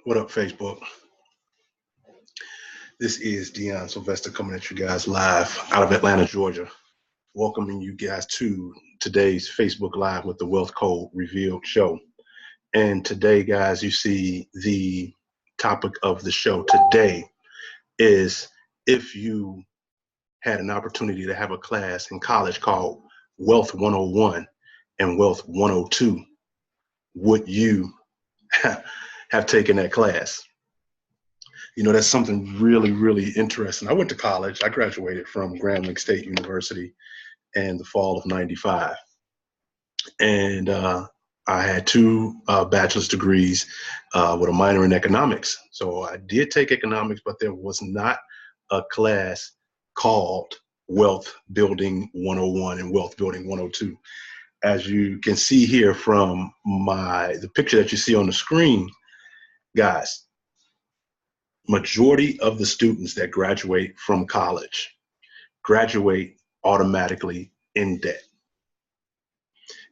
What up, Facebook? This is Sylvester coming at you guys live out of Atlanta, Georgia. Welcoming you guys to today's Facebook Live with the Wealth Code Revealed show. And today, guys, you see the topic of the show today is if you had an opportunity to have a class in college called Wealth 101 and Wealth 102, would you have taken that class? You know, that's something really, really interesting. I went to college. I graduated from Grambling State University in the fall of '95. And I had two bachelor's degrees with a minor in economics. So I did take economics, but there was not a class called Wealth Building 101 and Wealth Building 102. As you can see here from the picture that you see on the screen, guys, majority of the students that graduate from college graduate automatically in debt.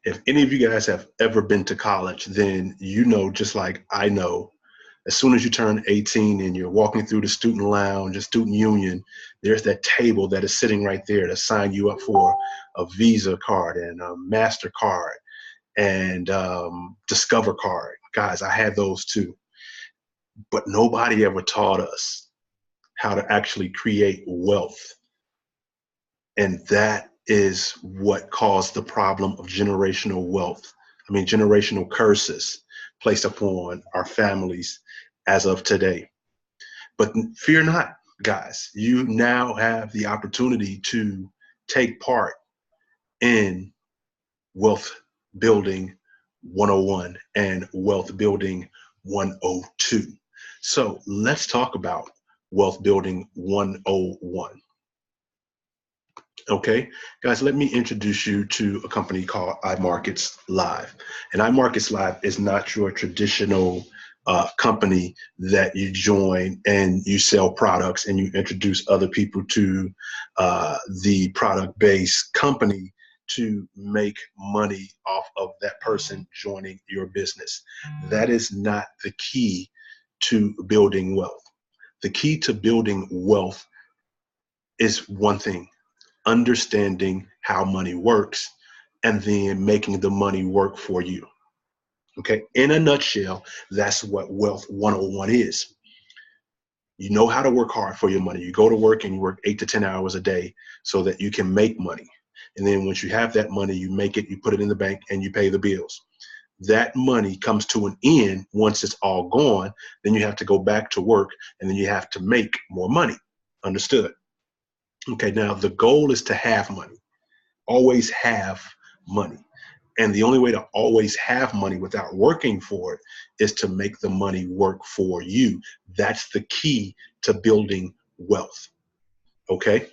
If any of you guys have ever been to college, then you know, just like I know, as soon as you turn 18 and you're walking through the student lounge or student union, there's that table that is sitting right there to sign you up for a Visa card and a MasterCard and Discover card. Guys, I had those too. But nobody ever taught us how to actually create wealth. And that is what caused the problem of generational generational curses placed upon our families as of today. But fear not, guys, you now have the opportunity to take part in Wealth Building 101 and Wealth Building 102. So let's talk about Wealth Building 101. Okay, guys, let me introduce you to a company called iMarkets Live. And iMarkets Live is not your traditional company that you join and you sell products and you introduce other people to the product-based company to make money off of that person joining your business. That is not the key to building wealth. The key to building wealth is one thing: understanding how money works and then making the money work for you. Okay, in a nutshell, that's what Wealth 101 is. You know how to work hard for your money. You go to work and you work 8 to 10 hours a day so that you can make money. And then once you have that money, you make it, you put it in the bank, and you pay the bills. That money comes to an end. Once it's all gone, then you have to go back to work, and then you have to make more money. Understood? Okay, now the goal is to have money. Always have money. And the only way to always have money without working for it is to make the money work for you. That's the key to building wealth. Okay?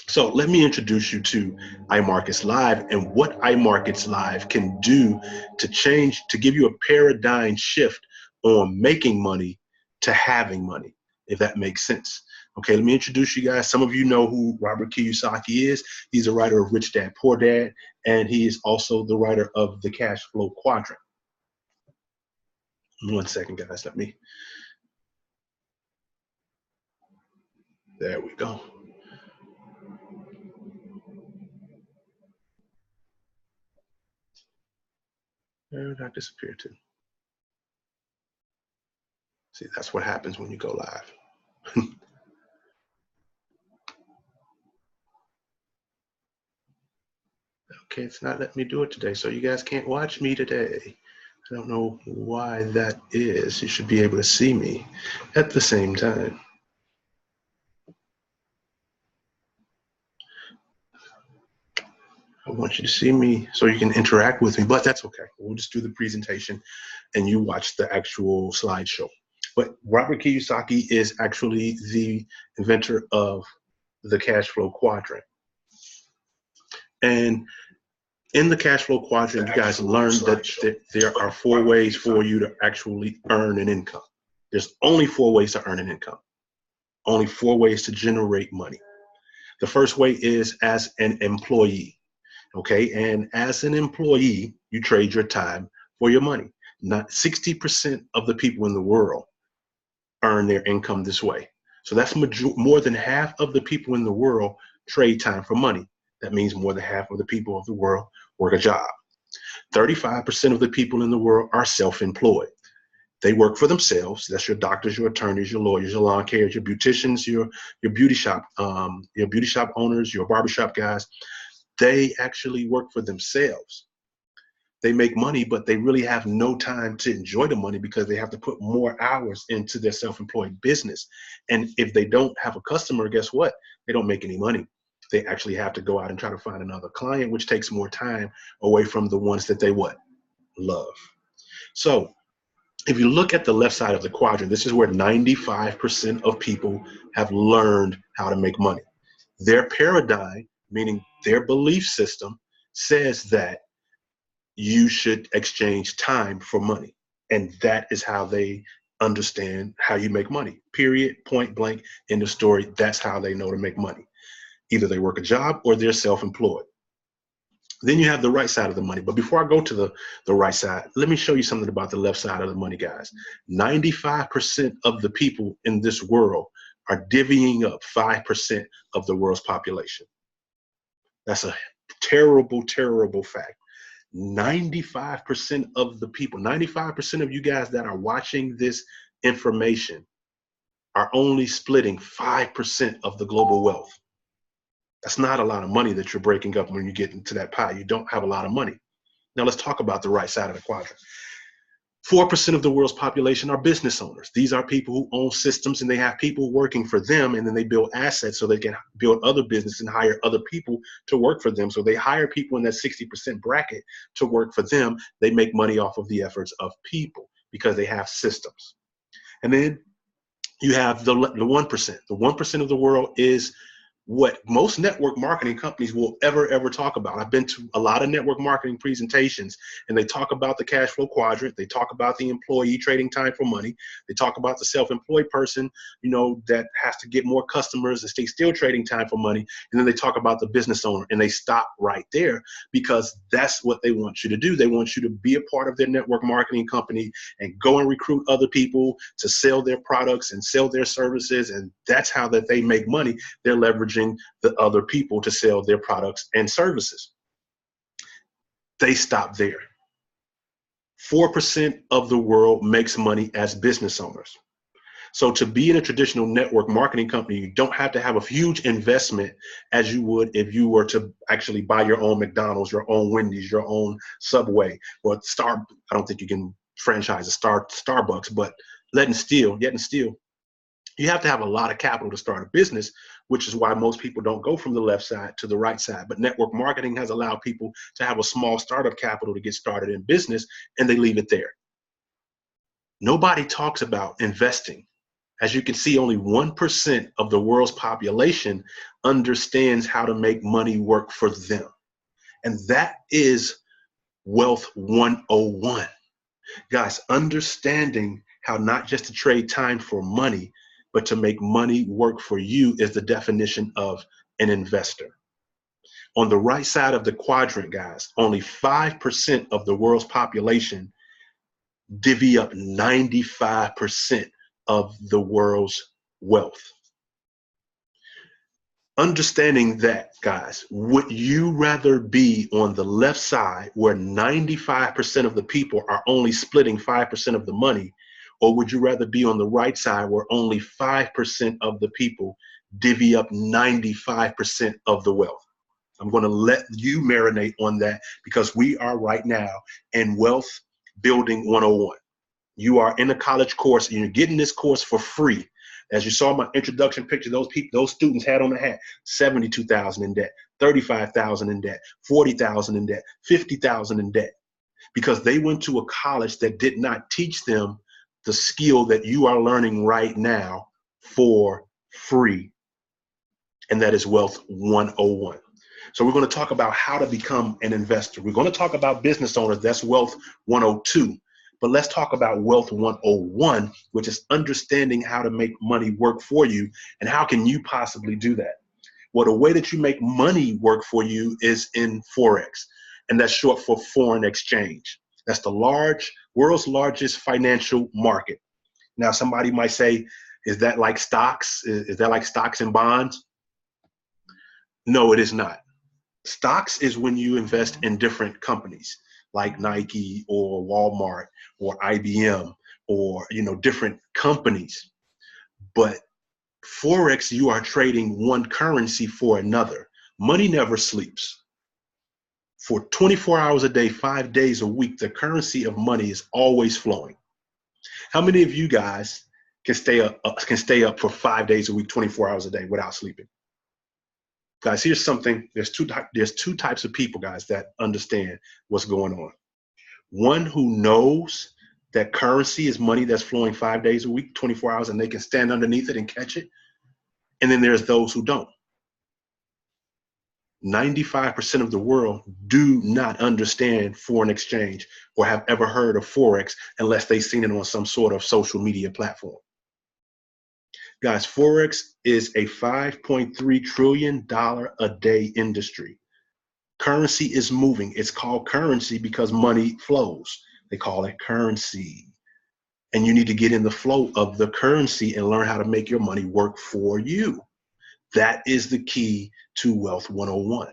So let me introduce you to iMarkets Live and what iMarkets Live can do to give you a paradigm shift on making money to having money, if that makes sense. Okay, let me introduce you guys. Some of you know who Robert Kiyosaki is. He's a writer of Rich Dad, Poor Dad, and he is also the writer of the Cash Flow Quadrant. One second, guys. There we go. Where did I disappear to? See, that's what happens when you go live. Okay, it's not letting me do it today, so you guys can't watch me today. I don't know why that is. You should be able to see me at the same time. I want you to see me so you can interact with me, but that's okay. We'll just do the presentation and you watch the actual slideshow. But Robert Kiyosaki is actually the inventor of the cash flow quadrant. And in the cash flow quadrant, you guys learned that there are 4 ways for you to actually earn an income. There's only 4 ways to earn an income. Only 4 ways to generate money. The first way is as an employee. Okay, and as an employee, you trade your time for your money. Not 60% of the people in the world earn their income this way. So that's more than half of the people in the world trade time for money. That means more than half of the people of the world work a job. 35% of the people in the world are self-employed. They work for themselves. That's your doctors, your attorneys, your lawyers, your lawn carers, your beauticians, your beauty shop owners, your barbershop guys. They actually work for themselves. They make money, but they really have no time to enjoy the money because they have to put more hours into their self-employed business. And if they don't have a customer, guess what? They don't make any money. They actually have to go out and try to find another client, which takes more time away from the ones that they what? Love. So if you look at the left side of the quadrant, this is where 95% of people have learned how to make money. Their paradigm, meaning their belief system, says that you should exchange time for money. And that is how they understand how you make money. Period, point blank, end of story. That's how they know to make money. Either they work a job or they're self-employed. Then you have the right side of the money. But before I go to the right side, let me show you something about the left side of the money, guys. 95% of the people in this world are divvying up 5% of the world's population. That's a terrible, terrible fact. 95% of the people, 95% of you guys that are watching this information are only splitting 5% of the global wealth. That's not a lot of money that you're breaking up when you get into that pie. You don't have a lot of money. Now let's talk about the right side of the quadrant. 4% of the world's population are business owners. These are people who own systems and they have people working for them, and then they build assets so they can build other business and hire other people to work for them. So they hire people in that 60% bracket to work for them. They make money off of the efforts of people because they have systems. And then you have the 1%. The 1% of the world is what most network marketing companies will ever talk about. I've been to a lot of network marketing presentations, and they talk about the cash flow quadrant. They talk about the employee trading time for money. They talk about the self-employed person, that has to get more customers and stay still trading time for money. And then they talk about the business owner, and they stop right there because that's what they want you to do. They want you to be a part of their network marketing company and go and recruit other people to sell their products and sell their services. And that's how that they make money. They're leveraging the other people to sell their products and services. They stop there. 4% of the world makes money as business owners. So to be in a traditional network marketing company, you don't have to have a huge investment as you would if you were to actually buy your own McDonald's, your own Wendy's, your own Subway, or I don't think you can franchise a Starbucks, but yet and still, you have to have a lot of capital to start a business, which is why most people don't go from the left side to the right side. But network marketing has allowed people to have a small startup capital to get started in business, and they leave it there. Nobody talks about investing. As you can see, only 1% of the world's population understands how to make money work for them. And that is Wealth 101. Guys, understanding how not just to trade time for money, but to make money work for you is the definition of an investor. On the right side of the quadrant, guys, only 5% of the world's population divvy up 95% of the world's wealth. Understanding that, guys, would you rather be on the left side where 95% of the people are only splitting 5% of the money, or would you rather be on the right side where only 5% of the people divvy up 95% of the wealth? I'm going to let you marinate on that because we are right now in Wealth Building 101. You are in a college course and you're getting this course for free. As you saw my introduction picture, those students had on the hat, $72,000 in debt, $35,000 in debt, $40,000 in debt, $50,000 in debt, because they went to a college that did not teach them the skill that you are learning right now for free. And that is Wealth 101. So we're going to talk about how to become an investor. We're going to talk about business owners. That's Wealth 102. But let's talk about Wealth 101, which is understanding how to make money work for you and how can you possibly do that? Well, the way that you make money work for you is in Forex, and that's short for foreign exchange. That's the large World's largest financial market. Now, somebody might say, is that like stocks? Is that like stocks and bonds? No, it is not. Stocks is when you invest in different companies like Nike or Walmart or IBM or, different companies. But Forex, you are trading one currency for another. Money never sleeps. For 24 hours a day, 5 days a week, the currency of money is always flowing. How many of you guys can stay up for 5 days a week, 24 hours a day without sleeping? Guys, here's something. There's two types of people, guys, that understand what's going on. One who knows that currency is money that's flowing 5 days a week, 24 hours, and they can stand underneath it and catch it. And then there's those who don't. 95% of the world do not understand foreign exchange or have ever heard of Forex unless they've seen it on some sort of social media platform. Guys, Forex is a $5.3 trillion a day industry. Currency is moving. It's called currency because money flows. They call it currency. And you need to get in the flow of the currency and learn how to make your money work for you. That is the key to Wealth 101.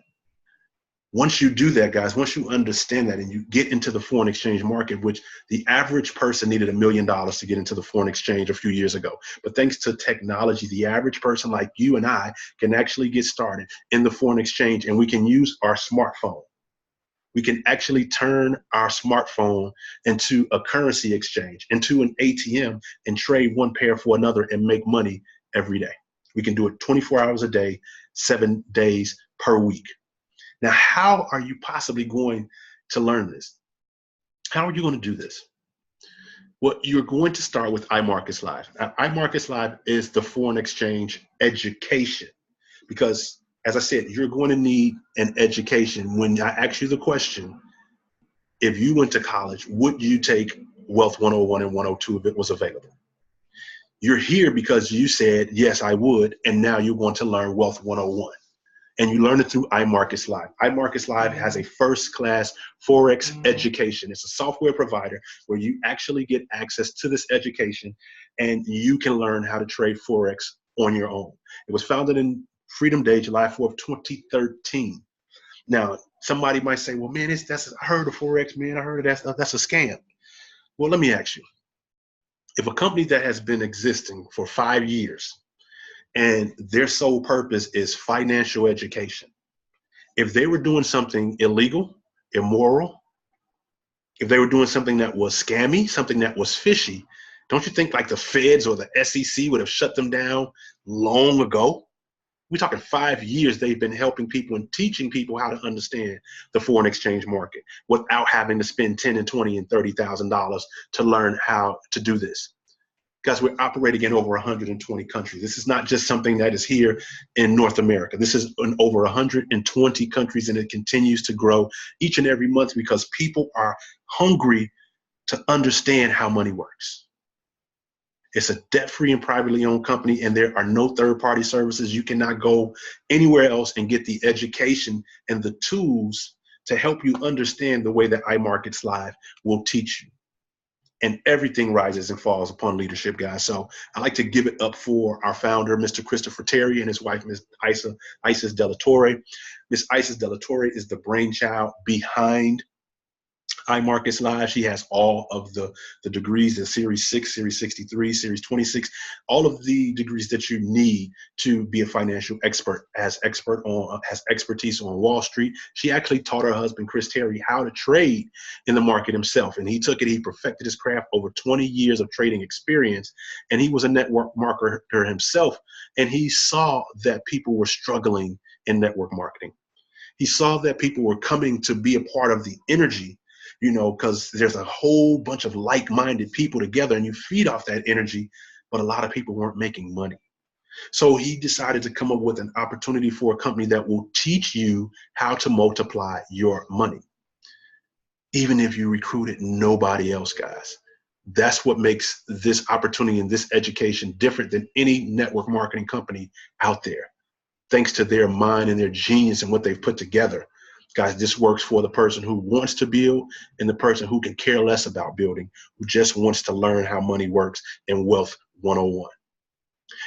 Once you do that, guys, once you understand that and you get into the foreign exchange market, which the average person needed $1 million to get into the foreign exchange a few years ago. But thanks to technology, the average person like you and I can actually get started in the foreign exchange, and we can use our smartphone. We can actually turn our smartphone into a currency exchange, into an ATM, and trade one pair for another and make money every day. We can do it 24 hours a day, 7 days per week. Now, how are you possibly going to learn this? How are you going to do this? Well, you're going to start with iMarkets Live. Now, iMarkets Live is the foreign exchange education because, as I said, you're going to need an education. When I ask you the question, if you went to college, would you take Wealth 101 and 102 if it was available? You're here because you said, yes, I would, and now you're going to learn Wealth 101. And you learn it through iMarkets Live. iMarkets Live has a first-class Forex education. It's a software provider where you actually get access to this education and you can learn how to trade Forex on your own. It was founded in Freedom Day, July 4th, 2013. Now, somebody might say, well, man, I heard of Forex, man. I heard of that stuff. That's a scam. Well, let me ask you. If a company that has been existing for 5 years and their sole purpose is financial education, if they were doing something illegal, immoral, if they were doing something that was scammy, something that was fishy, don't you think like the feds or the SEC would have shut them down long ago? We're talking 5 years they've been helping people and teaching people how to understand the foreign exchange market without having to spend $10,000 and $20,000 and $30,000 to learn how to do this. Guys, we're operating in over 120 countries. This is not just something that is here in North America. This is in over 120 countries, and it continues to grow each and every month because people are hungry to understand how money works. It's a debt-free and privately owned company, and there are no third-party services. You cannot go anywhere else and get the education and the tools to help you understand the way that iMarkets Live will teach you. And everything rises and falls upon leadership, guys. So I'd like to give it up for our founder, Mr. Christopher Terry, and his wife, Ms. Isis De La Torre. Ms. Isis De La Torre is the brainchild behind iMarkets Live. She has all of the degrees in Series 6, Series 63, Series 26, all of the degrees that you need to be a financial expert. Has expertise on Wall Street. She actually taught her husband, Chris Terry, how to trade in the market himself. And he took it, he perfected his craft over 20 years of trading experience. And he was a network marketer himself. And he saw that people were struggling in network marketing. He saw that people were coming to be a part of the energy, because there's a whole bunch of like-minded people together and you feed off that energy, but a lot of people weren't making money. So he decided to come up with an opportunity for a company that will teach you how to multiply your money. Even if you recruited nobody else, guys. That's what makes this opportunity and this education different than any network marketing company out there. Thanks to their mind and their genius and what they've put together. Guys, this works for the person who wants to build and the person who can care less about building, who just wants to learn how money works in Wealth 101.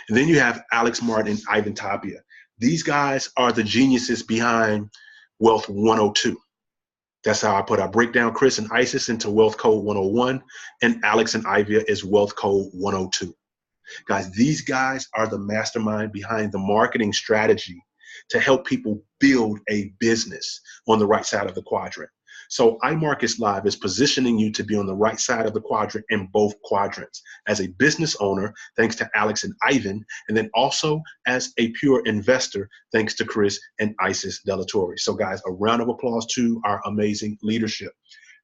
And then you have Alex Martin and Ivan Tapia. These guys are the geniuses behind Wealth 102. That's how I break down Chris and Isis into Wealth Code 101, and Alex and Ivia is Wealth Code 102. Guys, these guys are the mastermind behind the marketing strategy to help people build a business on the right side of the quadrant. So iMarkets Live is positioning you to be on the right side of the quadrant in both quadrants as a business owner, thanks to Alex and Ivan, and then also as a pure investor, thanks to Chris and Isis Delatorre. So guys, a round of applause to our amazing leadership.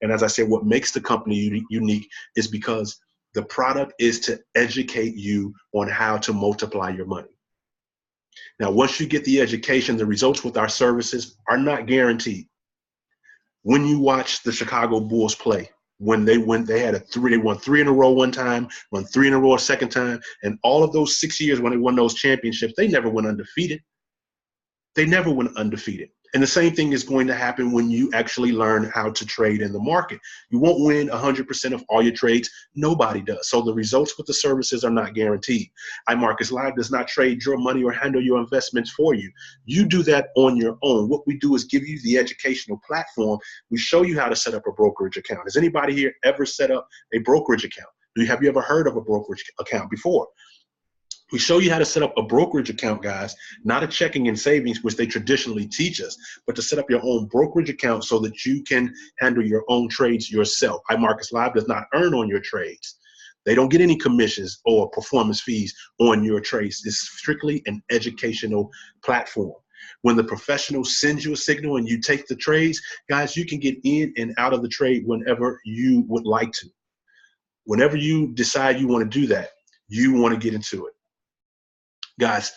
And as I said, what makes the company unique is because the product is to educate you on how to multiply your money. Now, once you get the education, the results with our services are not guaranteed. When you watch the Chicago Bulls play, when they won 3 in a row one time, won 3 in a row a second time, and all of those 6 years when they won those championships, they never went undefeated. They never went undefeated. And the same thing is going to happen when you actually learn how to trade in the market. You won't win 100% of all your trades. Nobody does. So the results with the services are not guaranteed. iMarkets Live does not trade your money or handle your investments for you. You do that on your own. What we do is give you the educational platform. We show you how to set up a brokerage account. Has anybody here ever set up a brokerage account? Have you ever heard of a brokerage account before? We show you how to set up a brokerage account, guys, not a checking and savings, which they traditionally teach us, but to set up your own brokerage account so that you can handle your own trades yourself. iMarkets Live does not earn on your trades. They don't get any commissions or performance fees on your trades. It's strictly an educational platform. When the professional sends you a signal and you take the trades, guys, you can get in and out of the trade whenever you would like to. Whenever you decide you want to do that, you want to get into it. Guys,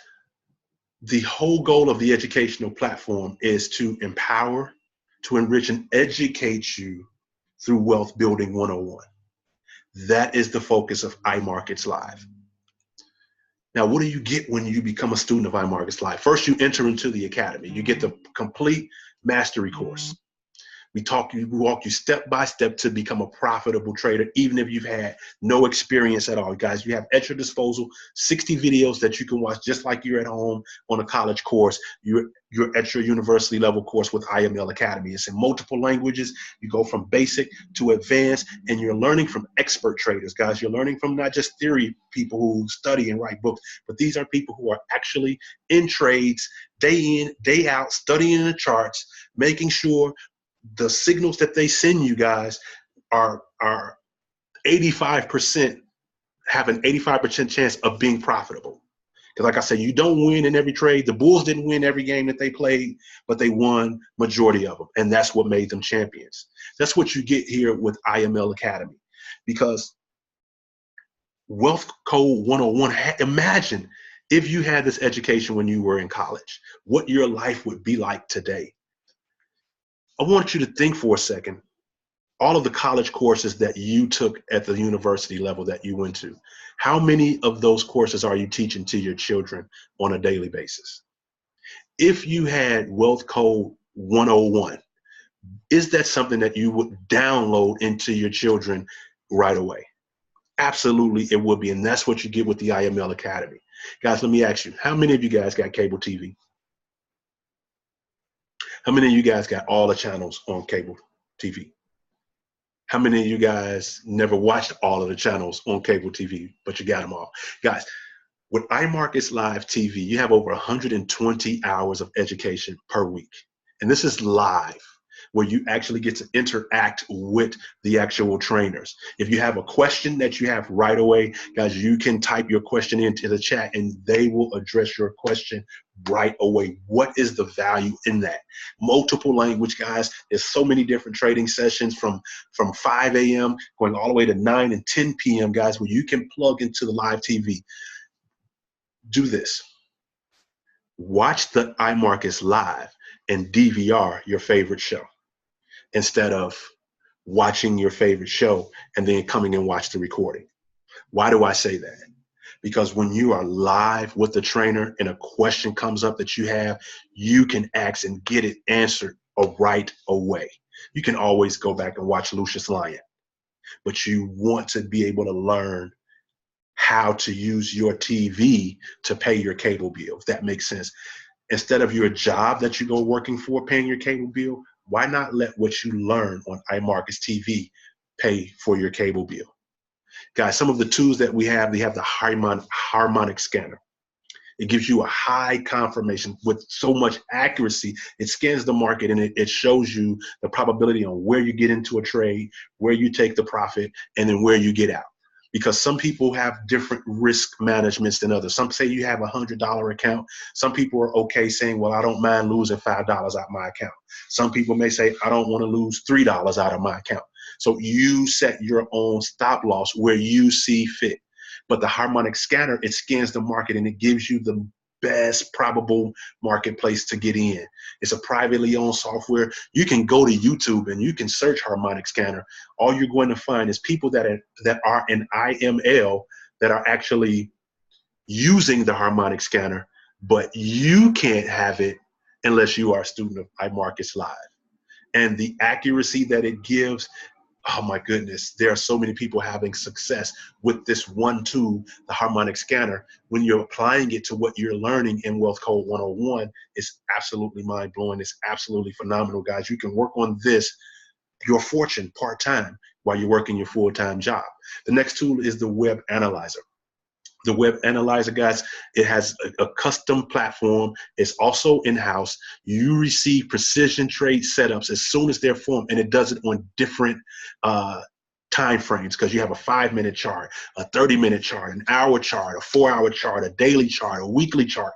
the whole goal of the educational platform is to empower, to enrich, and educate you through Wealth Building 101. That is the focus of iMarkets Live. Now, what do you get when you become a student of iMarkets Live? First, you enter into the academy. You get the complete mastery course. We walk you step by step to become a profitable trader, even if you've had no experience at all. Guys, you have at your disposal 60 videos that you can watch just like you're at home on a college course. You're at your university level course with IML Academy. It's in multiple languages. You go from basic to advanced, and you're learning from expert traders. Guys, you're learning from not just theory people who study and write books, but these are people who are actually in trades day in, day out, studying the charts, making sure the signals that they send you guys are 85%, have an 85% chance of being profitable. Because like I said, you don't win in every trade. The Bulls didn't win every game that they played, but they won majority of them. And that's what made them champions. That's what you get here with IML Academy. Because Wealth Code 101, imagine if you had this education when you were in college, what your life would be like today. I want you to think for a second, all of the college courses that you took at the university level that you went to, how many of those courses are you teaching to your children on a daily basis? If you had Wealth Code 101, is that something that you would download into your children right away? Absolutely, it would be, and that's what you get with the IML Academy. Guys, let me ask you, how many of you guys got cable TV? How many of you guys got all the channels on cable TV? How many of you guys never watched all of the channels on cable TV, but you got them all? Guys, with iMarkets Live TV, you have over 120 hours of education per week. And this is live, where you actually get to interact with the actual trainers. If you have a question that you have right away, guys, you can type your question into the chat and they will address your question right away. What is the value in that? Multiple language, guys. There's so many different trading sessions from 5 a.m. going all the way to 9 and 10 p.m., guys, where you can plug into the live TV. Do this. Watch the iMarkets Live and DVR your favorite show, instead of watching your favorite show and then coming and watch the recording. Why do I say that? Because when you are live with the trainer and a question comes up that you have, you can ask and get it answered right away. You can always go back and watch Lucius Lyon, but you want to be able to learn how to use your TV to pay your cable bill, if that makes sense. Instead of your job that you go working for paying your cable bill, why not let what you learn on iMarkets TV pay for your cable bill? Guys, some of the tools that we have, they have the harmonic scanner. It gives you a high confirmation with so much accuracy. It scans the market and it shows you the probability on where you get into a trade, where you take the profit, and then where you get out. Because some people have different risk managements than others. Some say you have a $100 account. Some people are okay saying, well, I don't mind losing $5 out of my account. Some people may say, I don't want to lose $3 out of my account. So you set your own stop loss where you see fit. But the harmonic scanner, it scans the market and it gives you the best probable marketplace to get in. It's a privately owned software. You can go to YouTube and you can search harmonic scanner. All you're going to find is people that are in IML that are actually using the harmonic scanner, but you can't have it unless you are a student of iMarkets Live. And the accuracy that it gives, oh my goodness, there are so many people having success with this one tool, the harmonic scanner. When you're applying it to what you're learning in Wealth Code 101, it's absolutely mind-blowing. It's absolutely phenomenal, guys. You can work on this, your fortune, part-time while you're working your full-time job. The next tool is the Web Analyzer. The Web Analyzer, guys, it has a custom platform. It's also in-house. You receive precision trade setups as soon as they're formed, and it does it on different time frames, because you have a 5-minute chart, a 30-minute chart, an hour chart, a 4-hour chart, a daily chart, a weekly chart.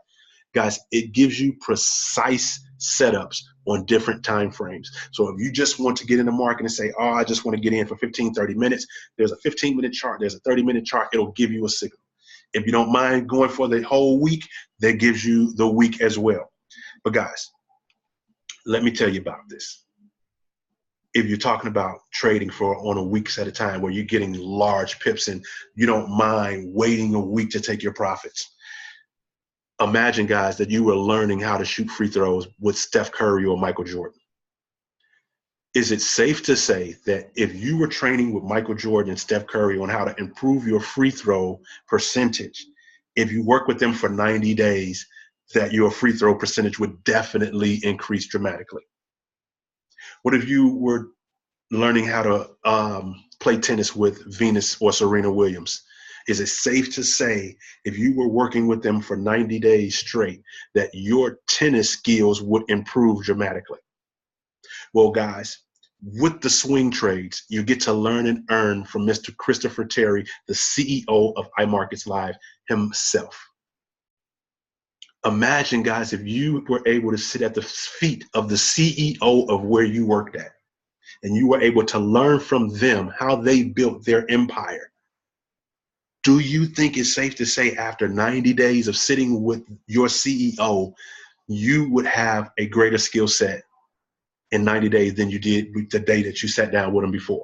Guys, it gives you precise setups on different time frames. So if you just want to get in the market and say, oh, I just want to get in for 15, 30 minutes, there's a 15-minute chart, there's a 30-minute chart, it'll give you a signal. If you don't mind going for the whole week, that gives you the week as well. But guys, let me tell you about this. If you're talking about trading for on a weeks at a time where you're getting large pips and you don't mind waiting a week to take your profits, imagine, guys, that you were learning how to shoot free throws with Steph Curry or Michael Jordan. Is it safe to say that if you were training with Michael Jordan and Steph Curry on how to improve your free throw percentage, if you work with them for 90 days, that your free throw percentage would definitely increase dramatically? What if you were learning how to play tennis with Venus or Serena Williams? Is it safe to say if you were working with them for 90 days straight that your tennis skills would improve dramatically? Well, guys, with the swing trades, you get to learn and earn from Mr. Christopher Terry, the CEO of iMarkets Live himself. Imagine, guys, if you were able to sit at the feet of the CEO of where you worked at, and you were able to learn from them how they built their empire. Do you think it's safe to say after 90 days of sitting with your CEO, you would have a greater skill set in 90 days than you did the day that you sat down with him before?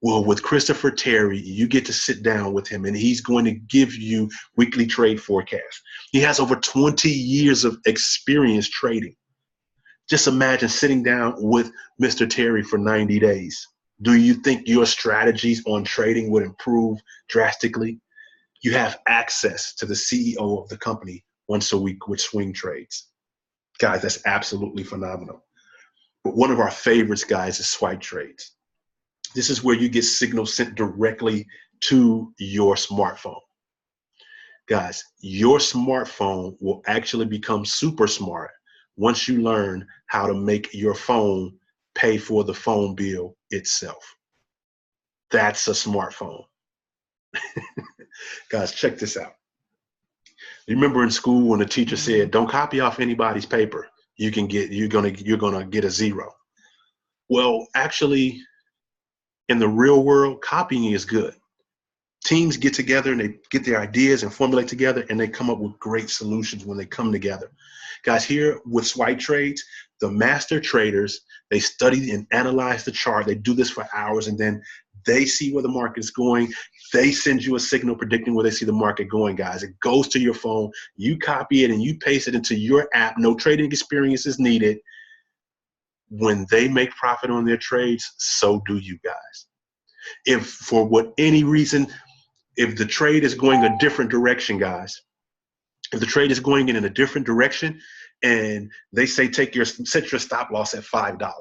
Well, with Christopher Terry, you get to sit down with him and he's going to give you weekly trade forecasts. He has over 20 years of experience trading. Just imagine sitting down with Mr. Terry for 90 days. Do you think your strategies on trading would improve drastically? You have access to the CEO of the company once a week with swing trades. Guys, that's absolutely phenomenal. But one of our favorites, guys, is swipe trades. This is where you get signals sent directly to your smartphone. Guys, your smartphone will actually become super smart once you learn how to make your phone pay for the phone bill itself. That's a smartphone. Guys, check this out. You remember in school when the teacher said, don't copy off anybody's paper. You're gonna get a 0. Well, actually, in the real world, copying is good. Teams get together and they get their ideas and formulate together, and they come up with great solutions when they come together. Guys, here with swipe trades, the master traders, they study and analyze the chart. They do this for hours, and then they see where the market is going. They send you a signal predicting where they see the market going, guys. It goes to your phone. You copy it and you paste it into your app. No trading experience is needed. when they make profit on their trades, so do you guys. If for what any reason, if the trade is going a different direction, guys, if the trade is going in a different direction and they say set your stop loss at $5.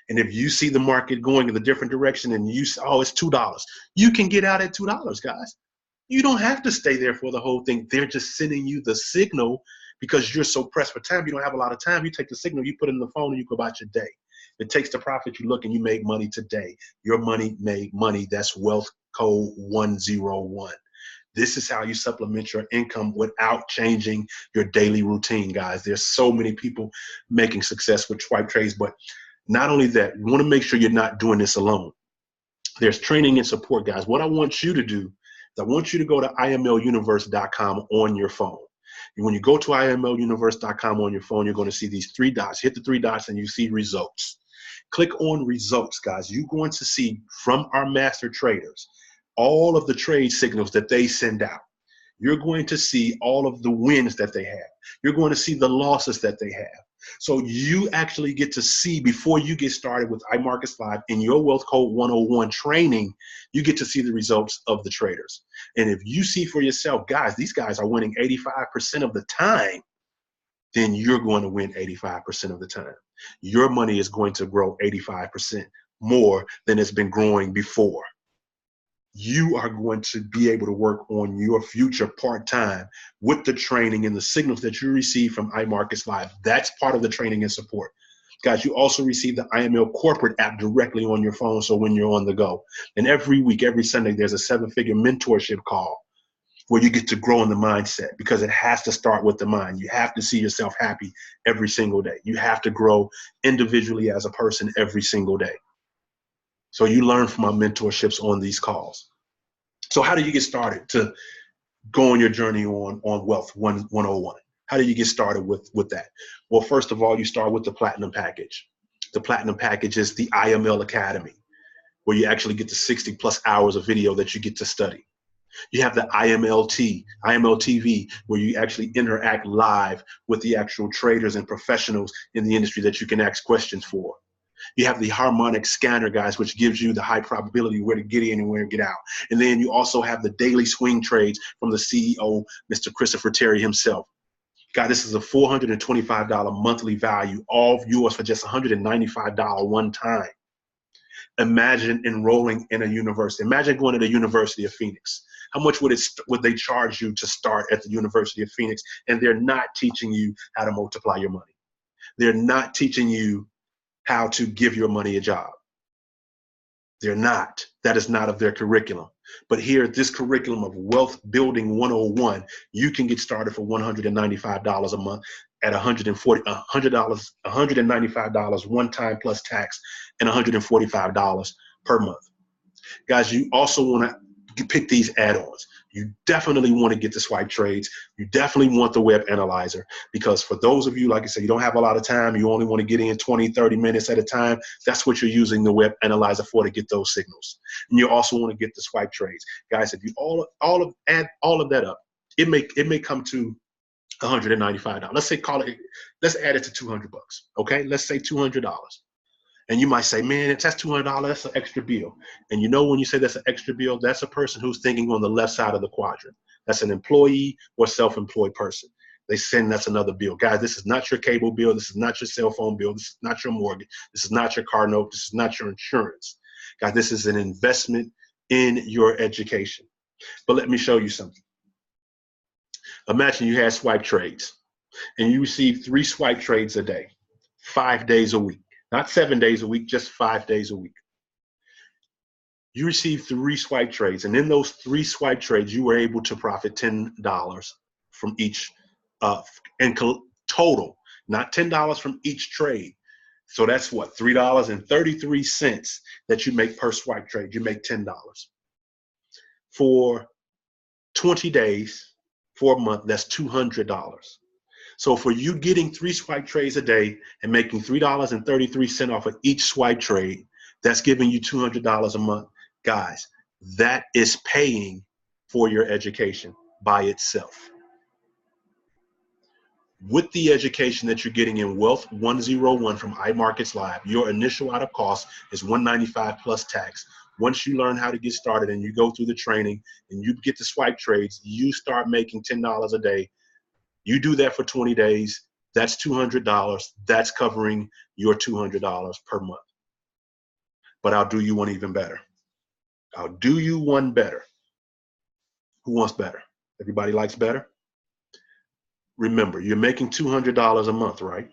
And if you see the market going in a different direction and you say, oh, it's $2, you can get out at $2, guys. You don't have to stay there for the whole thing. They're just sending you the signal because you're so pressed for time. You don't have a lot of time. You take the signal, you put it in the phone, and you go about your day. It takes the profit. You look and you make money today. Your money made money. That's wealth code 101. This is how you supplement your income without changing your daily routine, guys. There's so many people making success with swipe trades, but not only that, you want to make sure you're not doing this alone. There's training and support, guys. What I want you to do is I want you to go to imluniverse.com on your phone. And when you go to imluniverse.com on your phone, you're going to see these 3 dots. Hit the 3 dots and you see results. Click on results, guys. You're going to see from our master traders all of the trade signals that they send out. You're going to see all of the wins that they have. You're going to see the losses that they have. So you actually get to see, before you get started with iMarkets Live in your Wealth Code 101 training, you get to see the results of the traders. And if you see for yourself, guys, these guys are winning 85% of the time, then you're going to win 85% of the time. Your money is going to grow 85% more than it's been growing before. You are going to be able to work on your future part-time with the training and the signals that you receive from iMarkets Live. That's part of the training and support. Guys, you also receive the IML corporate app directly on your phone, so when you're on the go. And every week, every Sunday, there's a 7-figure mentorship call where you get to grow in the mindset, because it has to start with the mind. You have to see yourself happy every single day. You have to grow individually as a person every single day. So you learn from our mentorships on these calls. So how do you get started to go on your journey on Wealth 101? How do you get started with that? Well, first of all, you start with the Platinum Package. The Platinum Package is the IML Academy, where you actually get the 60+ hours of video that you get to study. You have the IMLTV, where you actually interact live with the actual traders and professionals in the industry that you can ask questions for. You have the harmonic scanner, guys, which gives you the high probability where to get in and where to get out. And then you also have the daily swing trades from the CEO, Mr. Christopher Terry himself. God, this is a $425 monthly value, all yours for just $195 one time. Imagine enrolling in a university. Imagine going to the University of Phoenix. How much would they charge you to start at the University of Phoenix? And they're not teaching you how to multiply your money. They're not teaching you how to give your money a job. They're not. That is not of their curriculum. But here, this curriculum of Wealth Building 101, you can get started for $195 a month at $195 one time plus tax, and $145 per month. Guys, you also want to pick these add-ons. You definitely want to get the swipe trades. You definitely want the web analyzer, because for those of you, like I said, you don't have a lot of time, you only want to get in 20, 30 minutes at a time. That's what you're using the web analyzer for, to get those signals. And you also want to get the swipe trades. Guys, if you add all of that up, it may come to $195. Let's add it to $200, okay? Let's say $200. And you might say, man, that's $200, that's an extra bill. And you know, when you say that's an extra bill, that's a person who's thinking on the left side of the quadrant. That's an employee or self-employed person. They send that's another bill. Guys, this is not your cable bill. This is not your cell phone bill. This is not your mortgage. This is not your car note. This is not your insurance. Guys, this is an investment in your education. But let me show you something. Imagine you had swipe trades and you receive 3 swipe trades a day, 5 days a week. Not 7 days a week, just 5 days a week. You received 3 swipe trades, and in those 3 swipe trades, you were able to profit $10 from each, and total, not $10 from each trade. So that's what, $3.33 that you make per swipe trade. You make $10. For 20 days, for a month, that's $200. So for you getting 3 swipe trades a day and making $3.33 off of each swipe trade, that's giving you $200 a month. Guys, that is paying for your education by itself. With the education that you're getting in Wealth 101 from iMarkets Live, your initial out of cost is $195 plus tax. Once you learn how to get started and you go through the training and you get the swipe trades, you start making $10 a day. You do that for 20 days. That's $200. That's covering your $200 per month. But I'll do you one even better. I'll do you one better. Who wants better? Everybody likes better? Remember, you're making $200 a month, right?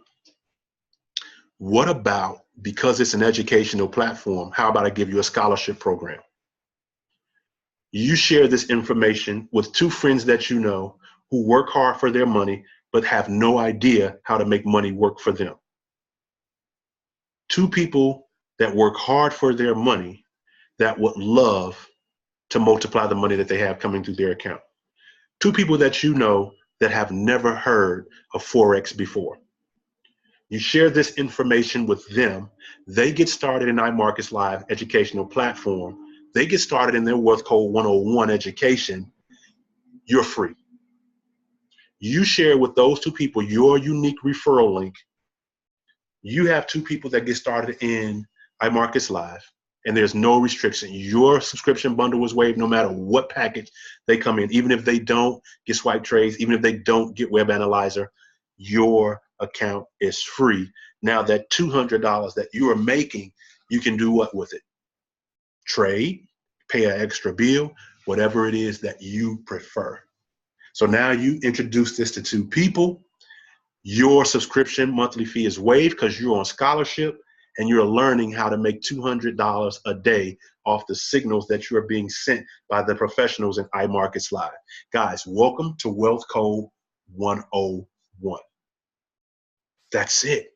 What about, because it's an educational platform, how about I give you a scholarship program? You share this information with two friends that you know who work hard for their money but have no idea how to make money work for them. Two people that work hard for their money that would love to multiply the money that they have coming through their account. Two people that you know that have never heard of Forex before. You share this information with them. They get started in iMarkets Live educational platform. They get started in their Wealth Code 101 education. You're free. You share with those two people your unique referral link. You have two people that get started in iMarkets Live, and there's no restriction. Your subscription bundle is waived no matter what package they come in. Even if they don't get swipe trades, even if they don't get web analyzer, your account is free. Now that $200 that you are making, you can do what with it? Trade, pay an extra bill, whatever it is that you prefer. So now you introduce this to two people. Your subscription monthly fee is waived because you're on scholarship and you're learning how to make $200 a day off the signals that you are being sent by the professionals in iMarkets Live. Guys, welcome to Wealth Code 101. That's it.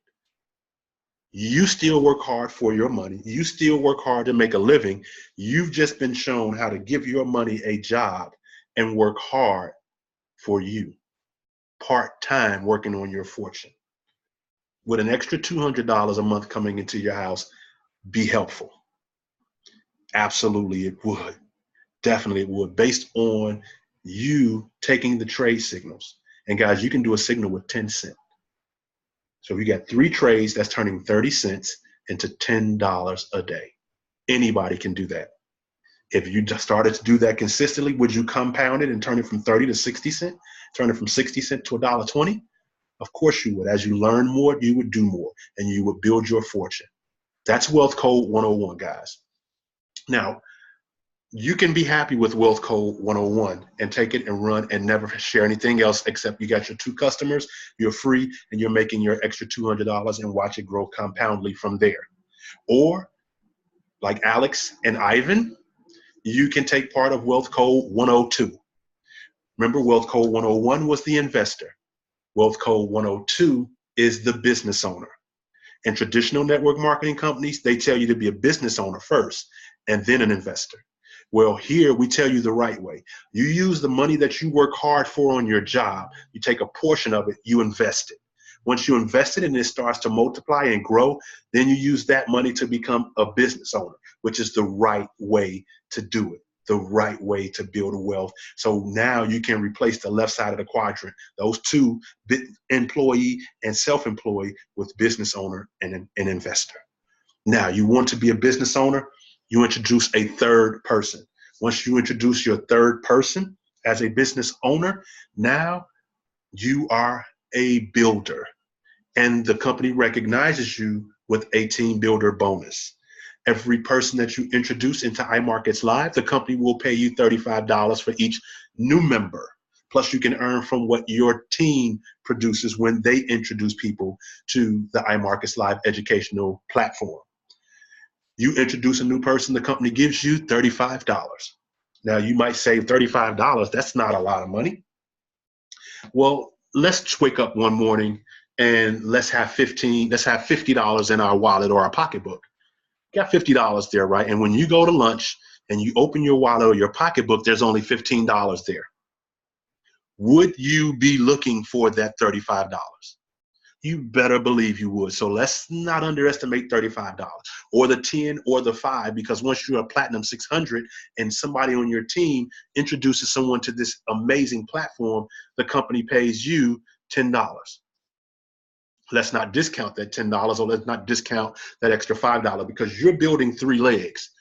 You still work hard for your money. You still work hard to make a living. You've just been shown how to give your money a job and work hard for you, part-time working on your fortune. With an extra $200 a month coming into your house, be helpful? Absolutely, it would. Definitely it would, based on you taking the trade signals. And guys, you can do a signal with 10 cents. So if you got 3 trades, that's turning 30 cents into $10 a day. Anybody can do that. If you just started to do that consistently, would you compound it and turn it from 30 to 60 cents? Turn it from 60 cents to $1.20? Of course you would. As you learn more, you would do more, and you would build your fortune. That's Wealth Code 101, guys. Now, you can be happy with Wealth Code 101 and take it and run and never share anything else except you got your 2 customers, you're free, and you're making your extra $200 and watch it grow compoundly from there. Or, like Alex and Ivan, you can take part of Wealth Code 102. Remember, Wealth Code 101 was the investor. Wealth Code 102 is the business owner. In traditional network marketing companies, they tell you to be a business owner first and then an investor. Well, here we tell you the right way. You use the money that you work hard for on your job. You take a portion of it, you invest it. Once you invest it and it starts to multiply and grow, then you use that money to become a business owner, which is the right way to do it, the right way to build wealth. So now you can replace the left side of the quadrant, those 2, employee and self-employed, with business owner and an investor. Now, you want to be a business owner, you introduce a third person. Once you introduce your third person as a business owner, now you are a builder. And the company recognizes you with a team builder bonus. Every person that you introduce into iMarkets Live, the company will pay you $35 for each new member. Plus, you can earn from what your team produces when they introduce people to the iMarkets Live educational platform. You introduce a new person, the company gives you $35. Now, you might say $35, that's not a lot of money. Well, let's wake up one morning and let's have $50 in our wallet or our pocketbook. Got $50 there, right? And when you go to lunch and you open your wallet or your pocketbook, there's only $15 there. Would you be looking for that $35? You better believe you would. So let's not underestimate $35 or the 10 or the 5, because once you're a platinum 600 and somebody on your team introduces someone to this amazing platform, the company pays you $10. Let's not discount that $10, or let's not discount that extra $5, because you're building 3 legs.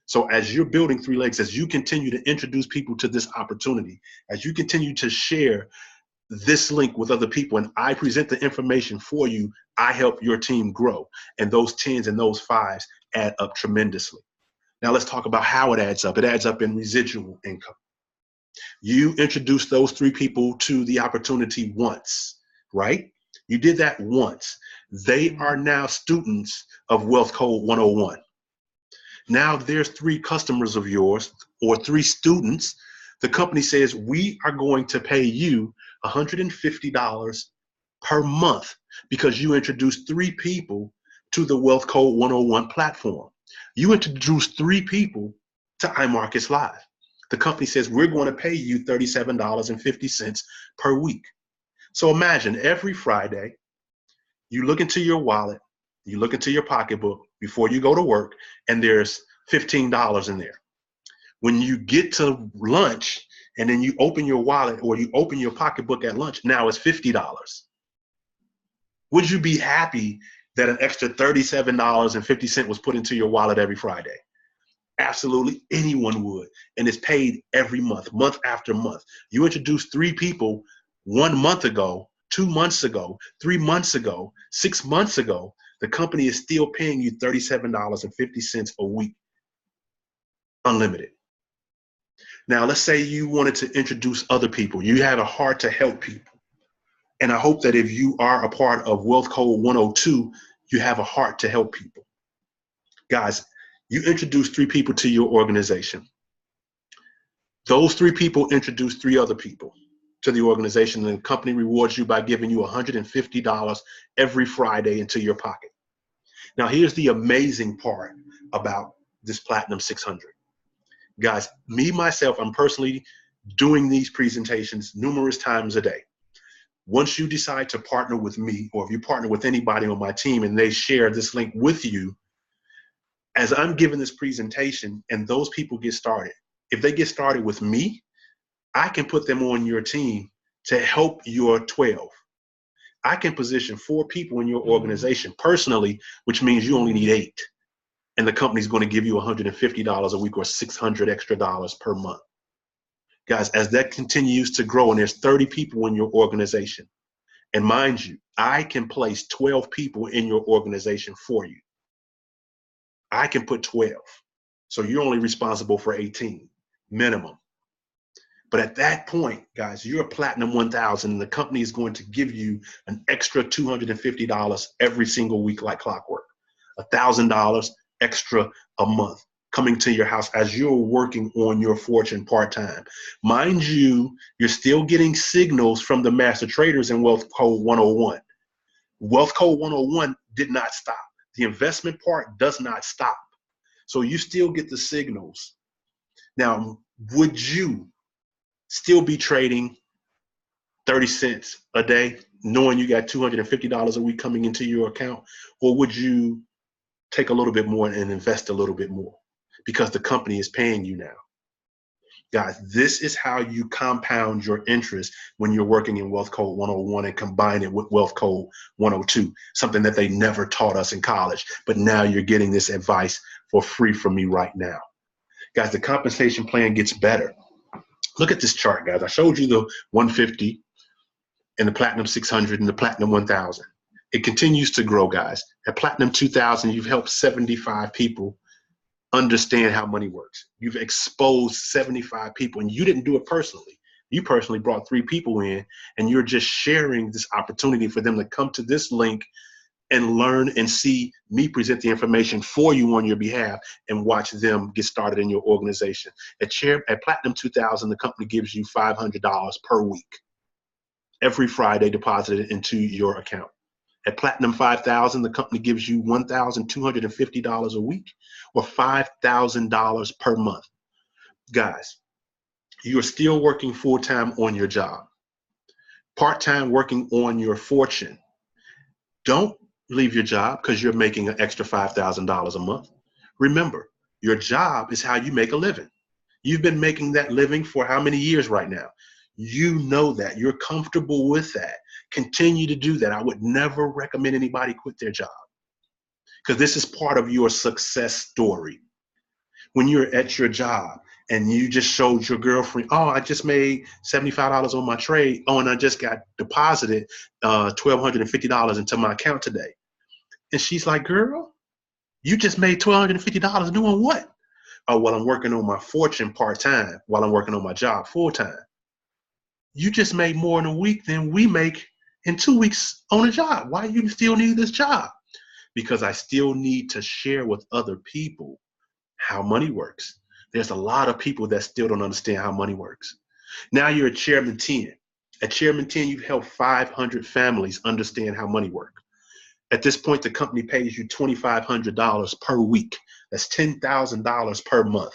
So as you're building 3 legs, as you continue to introduce people to this opportunity, as you continue to share this link with other people, and I present the information for you, I help your team grow. And those 10s and those 5s add up tremendously. Now let's talk about how it adds up. It adds up in residual income. You introduce those 3 people to the opportunity once, right? You did that once. They are now students of Wealth Code 101. Now there's 3 customers of yours, or 3 students. The company says, we are going to pay you $150 per month because you introduced 3 people to the Wealth Code 101 platform. You introduced 3 people to iMarkets Live. The company says, we're going to pay you $37.50 per week. So imagine every Friday, you look into your wallet, you look into your pocketbook before you go to work, and there's $15 in there. When you get to lunch and then you open your wallet or you open your pocketbook at lunch, now it's $50. Would you be happy that an extra $37.50 was put into your wallet every Friday? Absolutely, anyone would. And it's paid every month, month after month. You introduced 3 people 1 month ago, 2 months ago, 3 months ago, 6 months ago. The company is still paying you $37.50 a week, unlimited. Now, let's say you wanted to introduce other people. You had a heart to help people. And I hope that if you are a part of Wealth Code 102, you have a heart to help people. Guys, you introduce 3 people to your organization. Those 3 people introduce 3 other people to the organization, and the company rewards you by giving you $150 every Friday into your pocket. Now, here's the amazing part about this Platinum 600. Guys, me, myself, I'm personally doing these presentations numerous times a day. Once you decide to partner with me, or if you partner with anybody on my team and they share this link with you, as I'm giving this presentation and those people get started, if they get started with me, I can put them on your team to help your 12. I can position 4 people in your organization personally, which means you only need 8. And the company's going to give you $150 a week, or $600 extra per month. Guys, as that continues to grow, and there's 30 people in your organization, and mind you, I can place 12 people in your organization for you. I can put 12. So you're only responsible for 18 minimum. But at that point, guys, you're a Platinum 1000, and the company is going to give you an extra $250 every single week like clockwork. $1,000 extra a month coming to your house as you're working on your fortune part-time. Mind you, you're still getting signals from the master traders in Wealth Code 101. Wealth Code 101 did not stop. The investment part does not stop. So you still get the signals. Now, would you still be trading 30 cents a day, knowing you got $250 a week coming into your account? Or would you take a little bit more and invest a little bit more because the company is paying you now? Guys, this is how you compound your interest when you're working in Wealth Code 101 and combine it with Wealth Code 102, something that they never taught us in college. But now you're getting this advice for free from me right now. Guys, the compensation plan gets better. Look at this chart, guys. I showed you the 150 and the Platinum 600 and the Platinum 1000. It continues to grow, guys. At Platinum 2000, you've helped 75 people understand how money works. You've exposed 75 people, and you didn't do it personally. You personally brought 3 people in, and you're just sharing this opportunity for them to come to this link and learn and see me present the information for you on your behalf and watch them get started in your organization. At Platinum 2000, the company gives you $500 per week, every Friday deposited into your account. At Platinum 5000, the company gives you $1,250 a week, or $5,000 per month. Guys, you're still working full-time on your job, part-time working on your fortune. Don't leave your job because you're making an extra $5,000 a month. Remember, your job is how you make a living. You've been making that living for how many years right now? You know that. You're comfortable with that. Continue to do that. I would never recommend anybody quit their job, because this is part of your success story. When you're at your job and you just showed your girlfriend, oh, I just made $75 on my trade. Oh, and I just got deposited $1,250 into my account today. And she's like, girl, you just made $1,250 doing what? Oh, well, I'm working on my fortune part-time while I'm working on my job full-time. You just made more in a week than we make in 2 weeks on a job. Why do you still need this job? Because I still need to share with other people how money works. There's a lot of people that still don't understand how money works. Now you're a chairman 10. At chairman 10, you've helped 500 families understand how money works. At this point, the company pays you $2,500 per week. That's $10,000 per month.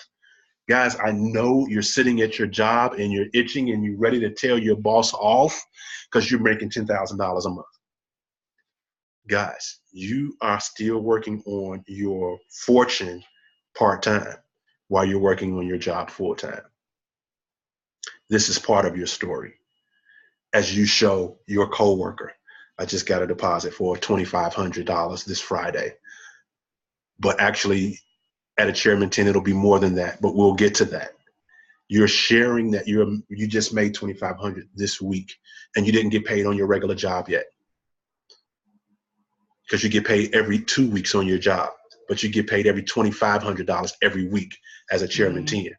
Guys, I know you're sitting at your job and you're itching and you're ready to tell your boss off because you're making $10,000 a month. Guys, you are still working on your fortune part-time while you're working on your job full-time. This is part of your story. As you show your coworker, I just got a deposit for $2,500 this Friday. But actually, at a chairman 10, it'll be more than that, but we'll get to that. You're sharing that you just made $2,500 this week and you didn't get paid on your regular job yet, because you get paid every 2 weeks on your job, but you get paid every $2,500 every week as a chairman 10.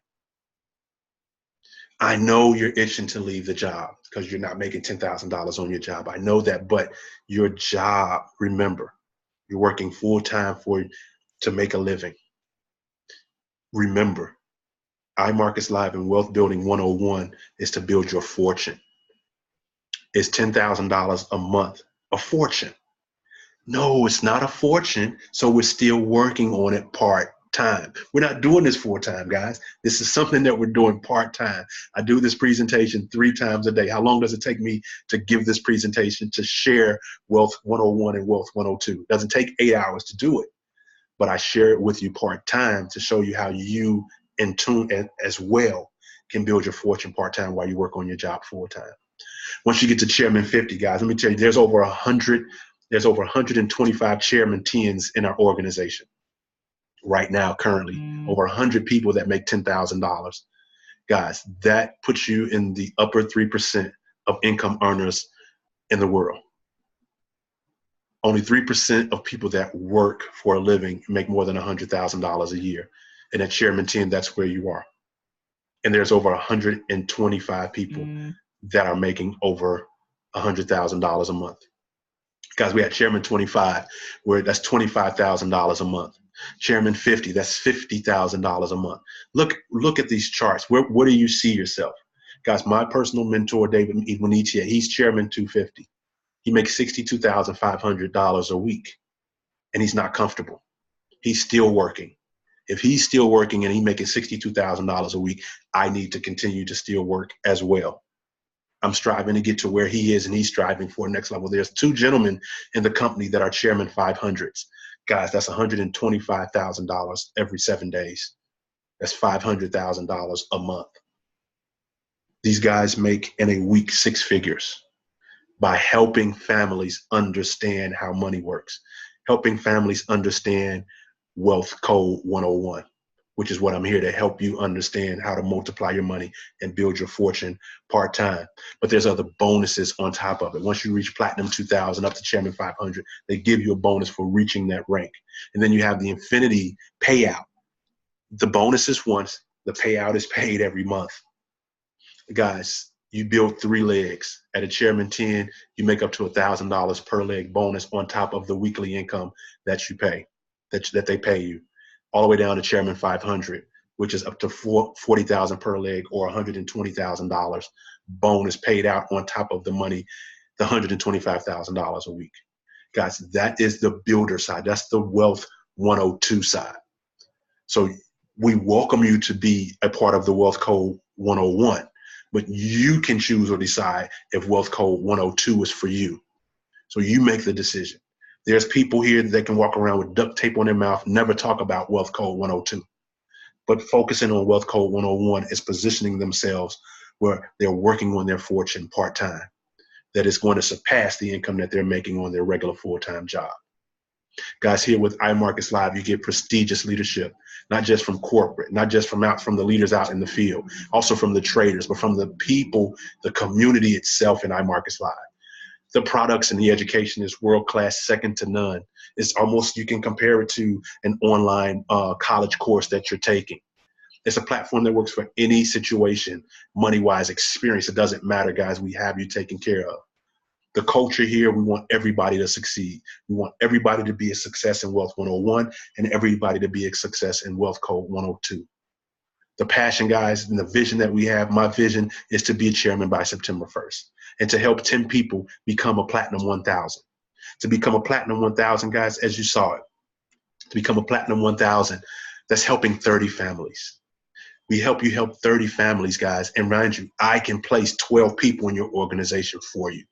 I know you're itching to leave the job because you're not making $10,000 on your job. I know that, but your job, remember, you're working full-time to make a living. Remember, iMarkets Live and Wealth Building 101 is to build your fortune. Is $10,000 a month a fortune? No, it's not a fortune. So we're still working on it part-time. We're not doing this full-time, guys. This is something that we're doing part-time. I do this presentation 3 times a day. How long does it take me to give this presentation, to share Wealth 101 and Wealth 102? It doesn't take 8 hours to do it, but I share it with you part-time to show you how you, in tune as well, can build your fortune part-time while you work on your job full-time. Once you get to Chairman 50, guys, let me tell you, there's over 125 Chairman 10s in our organization right now, currently. Over 100 people that make $10,000. Guys, that puts you in the upper 3% of income earners in the world. Only 3% of people that work for a living make more than $100,000 a year. And at Chairman 10, that's where you are. And there's over 125 people that are making over $100,000 a month. Guys, we had Chairman 25, where that's $25,000 a month. Chairman 50, that's $50,000 a month. Look at these charts. Where do you see yourself? Guys, my personal mentor, David Iwanichia, he's Chairman 250. He makes $62,500 a week, and he's not comfortable. He's still working. If he's still working and he's making $62,000 a week, I need to continue to still work as well. I'm striving to get to where he is, and he's striving for the next level. There's 2 gentlemen in the company that are Chairman 500s. Guys, that's $125,000 every 7 days. That's $500,000 a month. These guys make in a week 6 figures by helping families understand how money works, helping families understand Wealth Code 101, which is what I'm here to help you understand how to multiply your money and build your fortune part-time. But there's other bonuses on top of it. Once you reach Platinum 2000 up to Chairman 500, they give you a bonus for reaching that rank. And then you have the infinity payout. The bonus is once, the payout is paid every month. Guys, you build 3 legs. At a Chairman 10, you make up to $1,000 per leg bonus on top of the weekly income that you pay, that they pay you, all the way down to Chairman 500, which is up to $40,000 per leg or $120,000 bonus paid out on top of the money, the $125,000 a week. Guys, that is the builder side. That's the Wealth 102 side. So we welcome you to be a part of the Wealth Code 101, but you can choose or decide if Wealth Code 102 is for you. So you make the decision. There's people here that can walk around with duct tape on their mouth, never talk about Wealth Code 102. But focusing on Wealth Code 101 is positioning themselves where they're working on their fortune part-time, that is going to surpass the income that they're making on their regular full-time job. Guys, here with iMarkets Live, you get prestigious leadership, not just from corporate, not just from the leaders out in the field, also from the traders, but from the people, the community itself in iMarkets Live. The products and the education is world-class, second to none. It's almost, you can compare it to an online college course that you're taking. It's a platform that works for any situation, money-wise, experience. It doesn't matter, guys. We have you taken care of. The culture here, we want everybody to succeed. We want everybody to be a success in Wealth 101 and everybody to be a success in Wealth Code 102. The passion, guys, and the vision that we have, my vision is to be a chairman by September 1st and to help 10 people become a Platinum 1000. To become a Platinum 1000, guys, as you saw it, to become a Platinum 1000, that's helping 30 families. We help you help 30 families, guys, and mind you, I can place 12 people in your organization for you.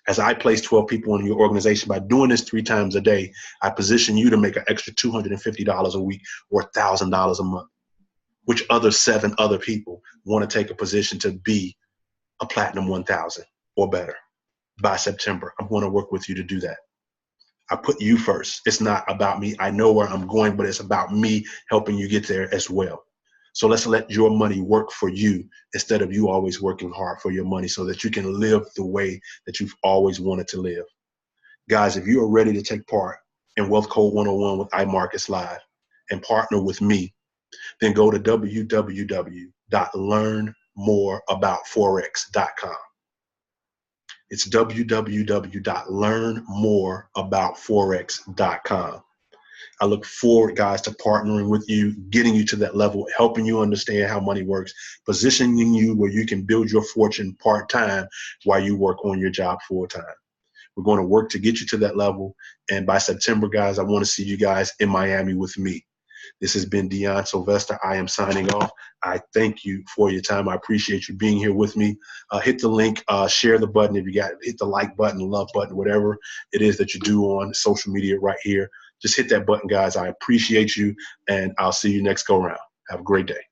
As I place 12 people in your organization, by doing this 3 times a day, I position you to make an extra $250 a week or $1,000 a month, which 7 other people want to take a position to be a Platinum 1000 or better. By September, I'm going to work with you to do that. I put you first. It's not about me. I know where I'm going, but it's about me helping you get there as well. So let's let your money work for you instead of you always working hard for your money so that you can live the way that you've always wanted to live. Guys, if you are ready to take part in Wealth Code 101 with iMarkets Live and partner with me, then go to www.learnmoreaboutforex.com. It's www.learnmoreaboutforex.com. I look forward, guys, to partnering with you, getting you to that level, helping you understand how money works, positioning you where you can build your fortune part-time while you work on your job full-time. We're going to work to get you to that level. And by September, guys, I want to see you guys in Miami with me. This has been Sylvester. I am signing off. I thank you for your time. I appreciate you being here with me. Hit the link, share the button if you got it. Hit the like button, love button, whatever it is that you do on social media right here. Just hit that button, guys. I appreciate you, and I'll see you next go round. Have a great day.